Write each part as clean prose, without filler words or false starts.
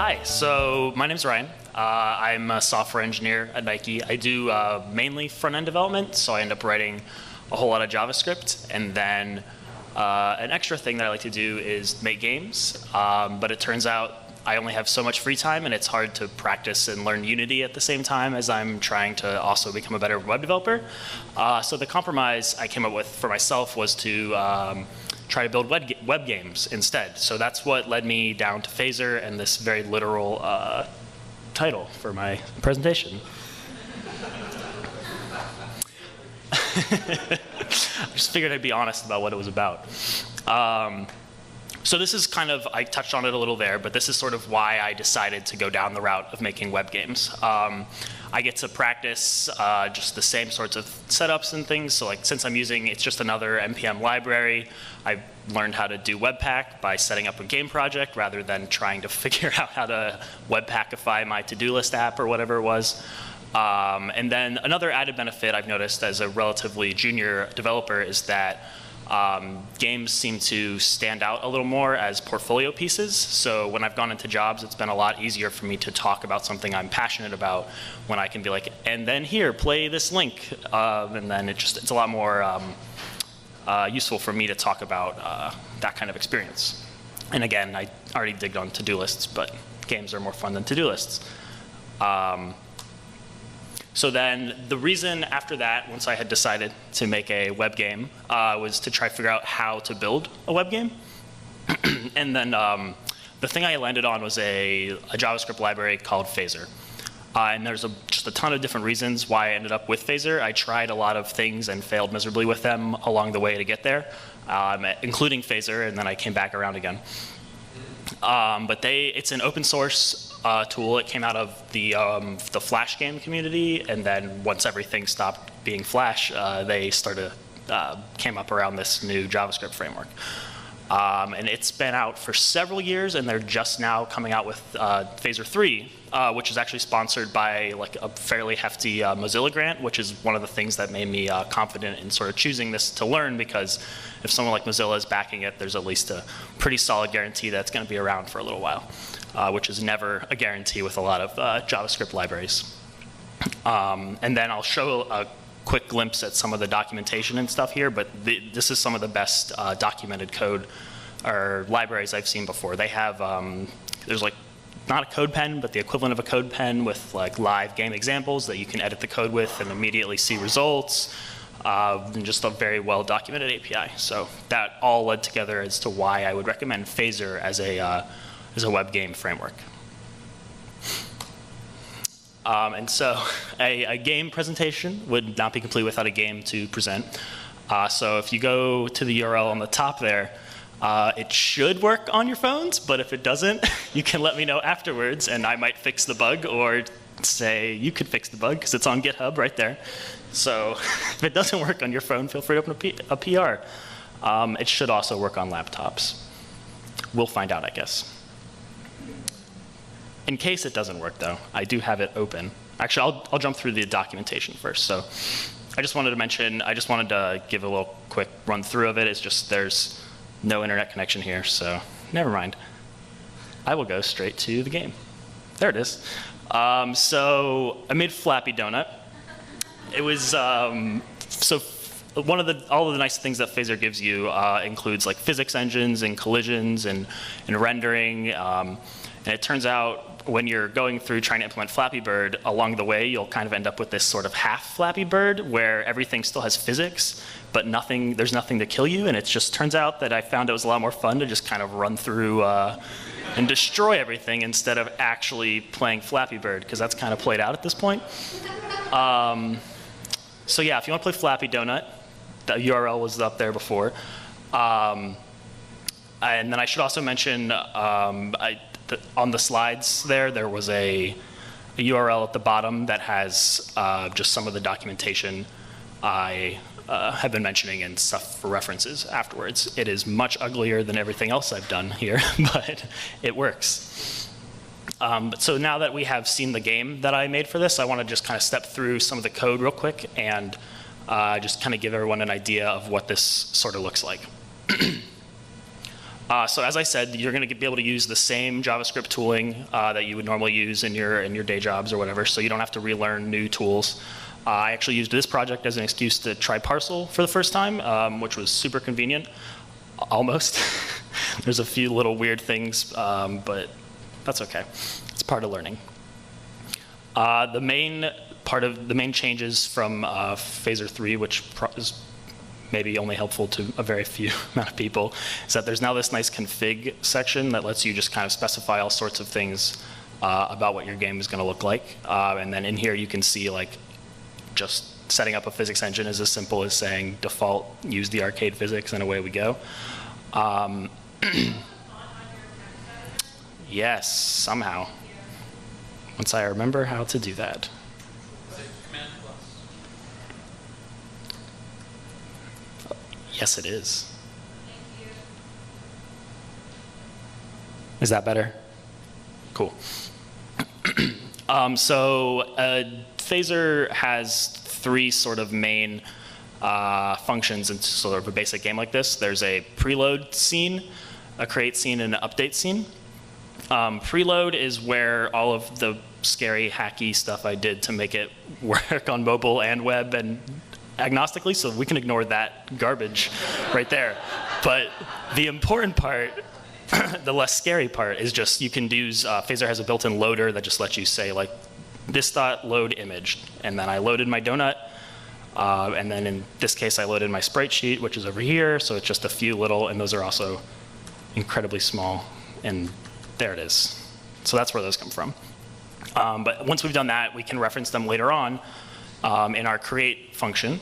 Hi, so my name's Ryan. I'm a software engineer at Nike. I do mainly front-end development, so I end up writing a whole lot of JavaScript. And then an extra thing that I like to do is make games. But it turns out I only have so much free time, and it's hard to practice and learn Unity at the same time as I'm trying to also become a better web developer. So the compromise I came up with for myself was to try to build web games instead. So that's what led me down to Phaser and this very literal title for my presentation. I just figured I'd be honest about what it was about. So this is kind of, I touched on it a little there, but this is sort of why I decided to go down the route of making web games. I get to practice just the same sorts of setups and things. So like since I'm using, it's just another NPM library, I learned how to do Webpack by setting up a game project rather than trying to figure out how to Webpackify my to-do list app or whatever it was. And then another added benefit I've noticed as a relatively junior developer is that games seem to stand out a little more as portfolio pieces. So when I've gone into jobs, it's been a lot easier for me to talk about something I'm passionate about when I can be like, and then here, play this link. And then it's a lot more useful for me to talk about that kind of experience. And again, I already digged on to-do lists, but games are more fun than to-do lists. So then the reason after that, once I had decided to make a web game, was to try to figure out how to build a web game. And then the thing I landed on was a JavaScript library called Phaser. And there's just a ton of different reasons why I ended up with Phaser. I tried a lot of things and failed miserably with them along the way to get there, including Phaser, and then I came back around again. But it's an open source tool. It came out of the Flash game community, and then once everything stopped being Flash, they came up around this new JavaScript framework. And it's been out for several years, and they're just now coming out with Phaser 3, which is actually sponsored by like a fairly hefty Mozilla grant, which is one of the things that made me confident in sort of choosing this to learn, because if someone like Mozilla is backing it, there's at least a pretty solid guarantee that it's going to be around for a little while, which is never a guarantee with a lot of JavaScript libraries. And then I'll show a quick glimpse at some of the documentation and stuff here, but this is some of the best documented code or libraries I've seen before. They have, there's like, not a code pen, but the equivalent of a code pen with like live game examples that you can edit the code with and immediately see results, and just a very well documented API. So that all led together as to why I would recommend Phaser as a web game framework. And so a game presentation would not be complete without a game to present. So if you go to the URL on the top there, it should work on your phones, but if it doesn't, you can let me know afterwards, and I might fix the bug, or say you could fix the bug, because it's on GitHub right there. So if it doesn't work on your phone, feel free to open a PR. It should also work on laptops. We'll find out, I guess. In case it doesn't work, though, I do have it open. Actually, I'll jump through the documentation first. So I just wanted to give a little quick run through of it. It's just there's no internet connection here, so never mind. I will go straight to the game. There it is. So I made Flappy Donut. It was so all of the nice things that Phaser gives you includes like physics engines and collisions and rendering. And it turns out when you're going through trying to implement Flappy Bird, along the way you'll kind of end up with this sort of half Flappy Bird where everything still has physics, but there's nothing to kill you. And it just turns out that I found it was a lot more fun to just kind of run through and destroy everything instead of actually playing Flappy Bird, because that's kind of played out at this point. So yeah, if you want to play Flappy Donut, the URL was up there before. And then I should also mention, on the slides there was a URL at the bottom that has just some of the documentation I have been mentioning and stuff for references afterwards. It is much uglier than everything else I've done here, but it works. So now that we have seen the game that I made for this, I want to just kind of step through some of the code real quick and just kind of give everyone an idea of what this sort of looks like. So as I said, you're going to be able to use the same JavaScript tooling that you would normally use in your day jobs or whatever, so you don't have to relearn new tools. I actually used this project as an excuse to try Parcel for the first time, which was super convenient, almost. There's a few little weird things, but that's okay. It's part of learning. The main changes from Phaser 3, which is maybe only helpful to a very few amount of people, is that there's now this nice config section that lets you just kind of specify all sorts of things about what your game is going to look like. And then in here you can see like just setting up a physics engine is as simple as saying default use the arcade physics and away we go. Yes, somehow. Once I remember how to do that. Yes, it is. Is that better? Cool. Phaser has three sort of main functions in sort of a basic game like this. There's a preload scene, a create scene, and an update scene. Preload is where all of the scary, hacky stuff I did to make it work on mobile and web and agnostically, so we can ignore that garbage right there. But the important part, the less scary part, is just you can use, Phaser has a built-in loader that just lets you say like, this dot load image. And then I loaded my donut, and then in this case I loaded my sprite sheet, which is over here, so it's just a few little, and those are also incredibly small, and there it is. So that's where those come from. But once we've done that, we can reference them later on in our create function,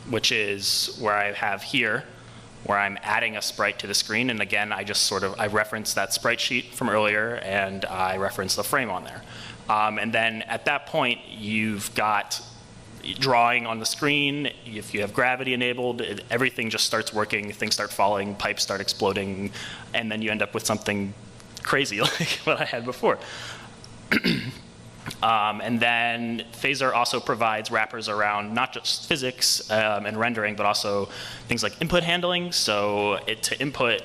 which is where I have here, where I'm adding a sprite to the screen. And again, I reference that sprite sheet from earlier, and I reference the frame on there. And then at that point, you've got drawing on the screen. If you have gravity enabled, everything just starts working. Things start falling, pipes start exploding, and then you end up with something crazy like what I had before. And then Phaser also provides wrappers around not just physics and rendering, but also things like input handling. So to input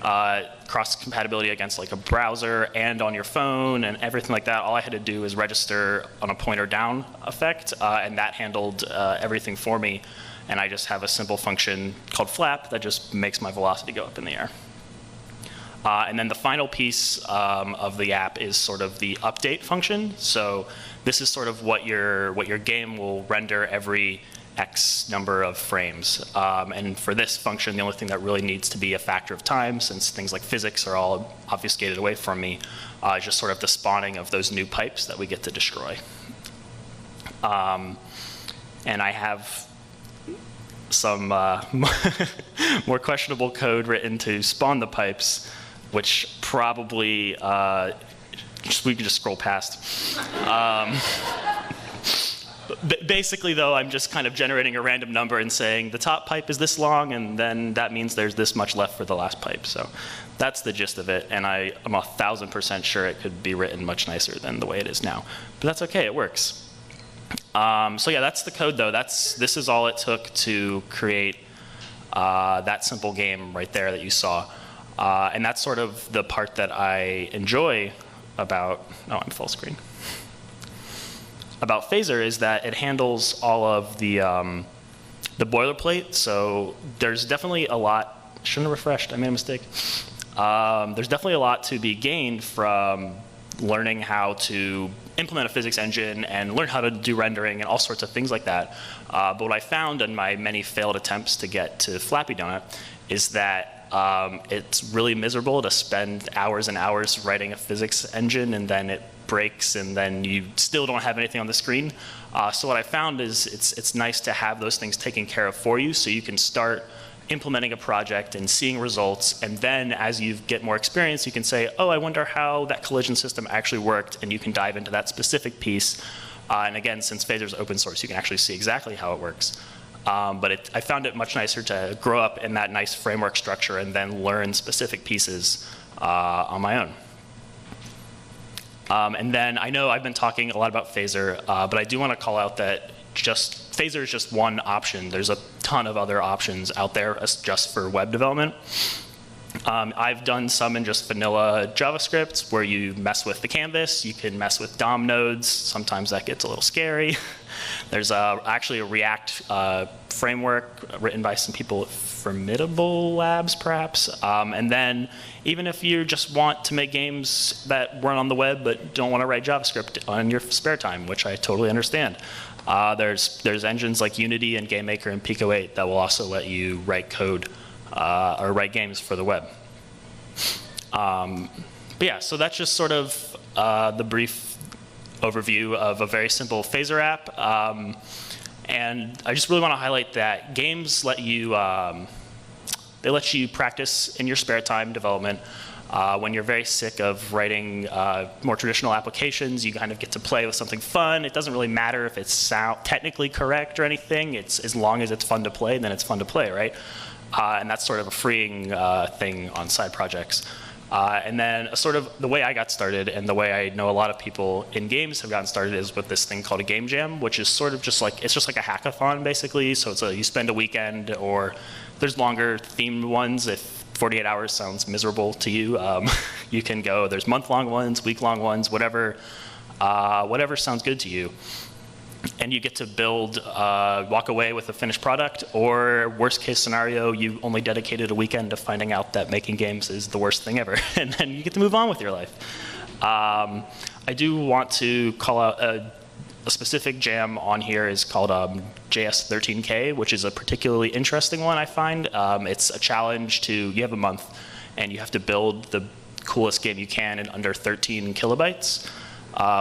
cross-compatibility against like a browser and on your phone and everything like that, all I had to do was register on a pointer down effect, and that handled everything for me. And I just have a simple function called flap that just makes my velocity go up in the air. And then the final piece of the app is sort of the update function. So this is sort of what your game will render every X number of frames. And for this function, the only thing that really needs to be a factor of time, since things like physics are all obfuscated away from me, is just sort of the spawning of those new pipes that we get to destroy. And I have some more questionable code written to spawn the pipes, which probably we can just scroll past. Basically, though, I'm just kind of generating a random number and saying the top pipe is this long, and then that means there's this much left for the last pipe. So that's the gist of it, and I'm 1,000% sure it could be written much nicer than the way it is now. But that's okay, it works. So yeah, that's the code, though. This is all it took to create that simple game right there that you saw. And that's sort of the part that I enjoy about, oh, I'm full screen. About Phaser is that it handles all of the boilerplate. So there's definitely a lot, shouldn't have refreshed, I made a mistake. There's definitely a lot to be gained from learning how to implement a physics engine and learn how to do rendering and all sorts of things like that. But what I found in my many failed attempts to get to Flappy Donut is that it's really miserable to spend hours and hours writing a physics engine, and then it breaks, and then you still don't have anything on the screen. So what I found is it's nice to have those things taken care of for you, so you can start implementing a project and seeing results, and then as you get more experience, you can say, oh, I wonder how that collision system actually worked, and you can dive into that specific piece. And again, since Phaser is open source, you can actually see exactly how it works. But I found it much nicer to grow up in that nice framework structure and then learn specific pieces on my own. And then I know I've been talking a lot about Phaser, but I do want to call out that Phaser is just one option. There's a ton of other options out there just for web development. I've done some in just vanilla JavaScript where you mess with the canvas. You can mess with DOM nodes. Sometimes that gets a little scary. There's actually a React framework written by some people at Formidable Labs, perhaps. And then even if you just want to make games that run on the web but don't want to write JavaScript on your spare time, which I totally understand, there's engines like Unity and GameMaker and Pico 8 that will also let you write code or write games for the web. But yeah, so that's just sort of the brief overview of a very simple phaser app. And I just really want to highlight that games let you, they let you practice in your spare time development. When you're very sick of writing more traditional applications, you kind of get to play with something fun. It doesn't really matter if it's technically correct or anything. It's as long as it's fun to play, then it's fun to play, right? And that's sort of a freeing thing on side projects. And then sort of the way I got started and the way I know a lot of people in games have gotten started is with this thing called a game jam, which is sort of just like, it's just like a hackathon basically. So it's you spend a weekend, or there's longer themed ones if 48 hours sounds miserable to you. You can go, there's month-long ones, week-long ones, whatever sounds good to you. And you get to build, walk away with a finished product, or worst case scenario, you only dedicated a weekend to finding out that making games is the worst thing ever, and then you get to move on with your life. I do want to call out a specific jam on here is called JS13K, which is a particularly interesting one, I find. It's a challenge you have a month, and you have to build the coolest game you can in under 13 kilobytes.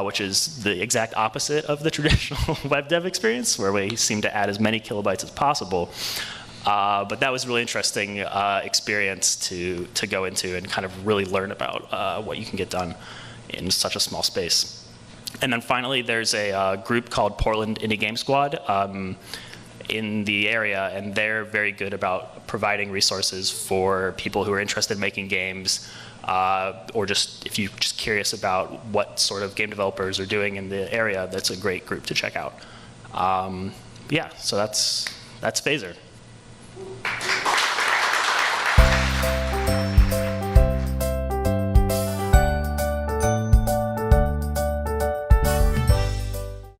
Which is the exact opposite of the traditional web dev experience, where we seem to add as many kilobytes as possible. But that was a really interesting experience to go into and kind of really learn about what you can get done in such a small space. And then finally, there's a group called Portland Indie Game Squad in the area, and they're very good about providing resources for people who are interested in making games, or just if you're just curious about what sort of game developers are doing in the area. That's a great group to check out. Yeah, so that's Phaser.